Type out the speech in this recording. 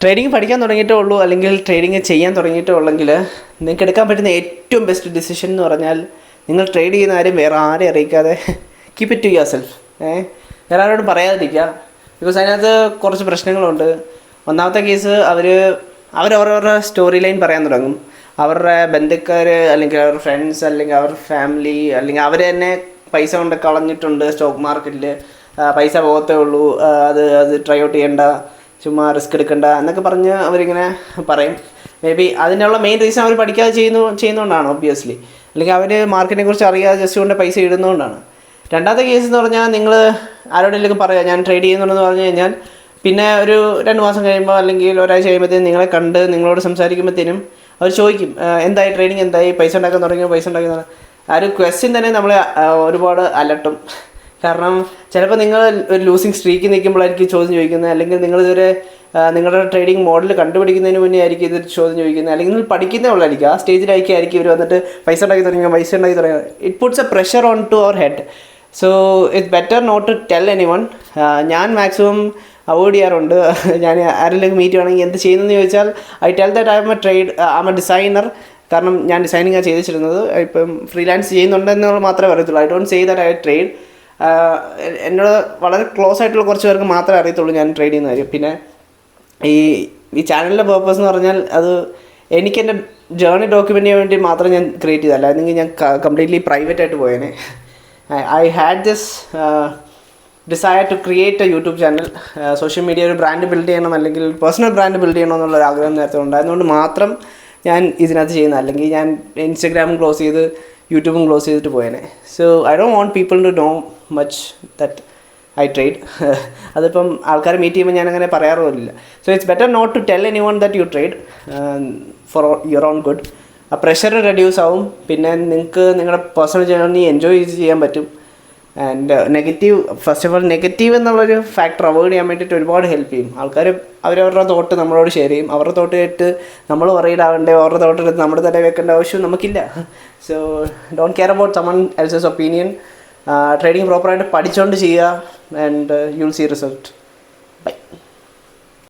Trading പഠിക്കാൻ തുടങ്ങിയിട്ടേ ഉള്ളൂ അല്ലെങ്കിൽ ട്രേഡിംഗ് ചെയ്യാൻ തുടങ്ങിയിട്ടേ ഉള്ളെങ്കിൽ നിങ്ങൾക്ക് എടുക്കാൻ പറ്റുന്ന ഏറ്റവും ബെസ്റ്റ് ഡിസിഷൻ എന്ന് പറഞ്ഞാൽ നിങ്ങൾ ട്രേഡ് ചെയ്യുന്ന കാര്യം വേറെ ആരെയും അറിയിക്കാതെ keep it to yourself. വേറെ ആരോടും പറയാതിരിക്കുക. ബിക്കോസ് അതിനകത്ത് കുറച്ച് പ്രശ്നങ്ങളുണ്ട്. ഒന്നാമത്തെ കേസ് അവരവരുടെ സ്റ്റോറി ലൈൻ പറയാൻ തുടങ്ങും. അവരുടെ ബന്ധുക്കാർ അല്ലെങ്കിൽ അവരുടെ ഫ്രണ്ട്സ് അല്ലെങ്കിൽ അവരുടെ ഫാമിലി അല്ലെങ്കിൽ അവർ തന്നെ പൈസ കൊണ്ട് കളഞ്ഞിട്ടുണ്ട് സ്റ്റോക്ക് മാർക്കറ്റിൽ, പൈസ പോകത്തേ ഉള്ളൂ, അത് ട്രൈ ഔട്ട് ചെയ്യേണ്ട, ചുമ്മാ റിസ്ക് എടുക്കണ്ട എന്നൊക്കെ പറഞ്ഞ് അവരിങ്ങനെ പറയും. മേ ബി അതിനുള്ള മെയിൻ റീസൺ അവർ പഠിക്കാതെ ചെയ്യുന്നതുകൊണ്ടാണ് ഒബ്വിയസ്ലി, അല്ലെങ്കിൽ അവർ മാർക്കറ്റിനെ കുറിച്ച് അറിയാതെ ജസ്റ്റ് കൊണ്ട് പൈസ ഇടുന്നതുകൊണ്ടാണ്. രണ്ടാമത്തെ കേസ് എന്ന് പറഞ്ഞാൽ നിങ്ങൾ ആരോടെങ്കിലും പറയുക ഞാൻ ട്രേഡ് ചെയ്യുന്നുണ്ടെന്ന് പറഞ്ഞു കഴിഞ്ഞാൽ പിന്നെ ഒരു 2 മാസം കഴിയുമ്പോൾ അല്ലെങ്കിൽ ഒരാഴ്ച കഴിയുമ്പോഴത്തേനും നിങ്ങളെ കണ്ട് നിങ്ങളോട് സംസാരിക്കുമ്പോഴത്തേനും അവർ ചോദിക്കും എന്തായി ട്രേഡിങ്, എന്തായി, പൈസ ഉണ്ടാക്കാൻ തുടങ്ങിയോ, പൈസ ഉണ്ടാക്കുന്ന ആ ഒരു ക്വസ്റ്റ്യൻ തന്നെ നമ്മളെ ഒരുപാട് അലട്ടും. കാരണം ചിലപ്പോൾ നിങ്ങൾ ഒരു ലൂസിങ് സ്ട്രീക്ക് നിൽക്കുമ്പോഴായിരിക്കും ചോദ്യം ചോദിക്കുന്നത്, അല്ലെങ്കിൽ നിങ്ങളിതുവരെ നിങ്ങളുടെ ട്രേഡിംഗ് മോഡൽ കണ്ടുപിടിക്കുന്നതിന് മുന്നേ ആയിരിക്കും ഇത് ചോദ്യം ചോദിക്കുന്നത്, അല്ലെങ്കിൽ നിങ്ങൾ പഠിക്കുന്നേ ഉള്ളായിരിക്കും. ആ സ്റ്റേജിലായിരിക്കും ഇവർ വന്നിട്ട് പൈസ ഉണ്ടാക്കി തുടങ്ങിയോ, പൈസ ഉണ്ടാക്കി തുടങ്ങിയോ. It puts a pressure on to our head. So it's better not to tell anyone. ഞാൻ മാക്സിമം അവോയ്ഡ് ചെയ്യാറുണ്ട്. ഞാൻ ആരെങ്കിലും മീറ്റ് ചെയ്യുകയാണെങ്കിൽ എന്ത് ചെയ്യുന്നതെന്ന് ചോദിച്ചാൽ I tell that I am a designer. കാരണം ഞാൻ ഡിസൈനിങ്ങാണ് ചെയ്തിരുന്നത്, ഇപ്പം ഫ്രീലാൻസ് ചെയ്യുന്നുണ്ടെന്നുള്ള മാത്രമേ അറിയത്തുള്ളൂ. I don't say that I trade. എന്നോട് വളരെ ക്ലോസ് ആയിട്ടുള്ള കുറച്ച് പേർക്ക് മാത്രമേ അറിയത്തുള്ളൂ ഞാൻ ട്രേഡ് ചെയ്യുന്ന കാര്യം. പിന്നെ ഈ ചാനലിൻ്റെ പേർപ്പസ് എന്ന് പറഞ്ഞാൽ അത് എനിക്കെൻ്റെ ജേർണി ഡോക്യുമെൻ്റ് ചെയ്യാൻ വേണ്ടി മാത്രം ഞാൻ ക്രിയേറ്റ് ചെയ്തല്ല, അല്ലെങ്കിൽ ഞാൻ കംപ്ലീറ്റ്ലി പ്രൈവറ്റ് ആയിട്ട് പോയേനെ. I had this desire to create a YouTube channel. Social media ഒരു ബ്രാൻഡ് ബിൽഡ് ചെയ്യണം, അല്ലെങ്കിൽ പേഴ്സണൽ ബ്രാൻഡ് ബിൽഡ് ചെയ്യണം എന്നുള്ളൊരു ആഗ്രഹം നേരത്തെ ഉണ്ടായതുകൊണ്ട് മാത്രം ഞാൻ ഇതിനകത്ത് ചെയ്യുന്നത്. അല്ലെങ്കിൽ ഞാൻ ഇൻസ്റ്റഗ്രാമും ക്ലോസ് ചെയ്ത് യൂട്യൂബും ക്ലോസ് ചെയ്തിട്ട് പോയേനെ. So I don't want people to know much that I trade. അതിപ്പം ആൾക്കാരെ മീറ്റ് ചെയ്യുമ്പോൾ ഞാൻ അങ്ങനെ പറയാറുമില്ല. So it's better not to tell anyone that you trade for your own good. ആ പ്രഷർ റെഡ്യൂസ് ആവും. പിന്നെ നിങ്ങൾക്ക് നിങ്ങളുടെ പേഴ്സണൽ ജേർണി എൻജോയ് ചെയ്യാൻ പറ്റും. And first of all negative എന്നുള്ളൊരു ഫാക്ടർ അവോയ്ഡ് ചെയ്യാൻ വേണ്ടിയിട്ട് ഒരുപാട് ഹെൽപ്പ് ചെയ്യും. ആൾക്കാർ അവരവരുടെ തോട്ട് നമ്മളോട് ഷെയർ ചെയ്യും. അവരുടെ തോട്ട് കേട്ട് നമ്മൾ വറീഡ് ആവണ്ടേ, അവരുടെ തോട്ടെടുത്ത് നമ്മുടെ തല വെക്കേണ്ട ആവശ്യം നമുക്കില്ല. So don't care about someone else's opinion. Trading പ്രോപ്പറായിട്ട് പഠിച്ചുകൊണ്ട് ചെയ്യുക, and you will see result.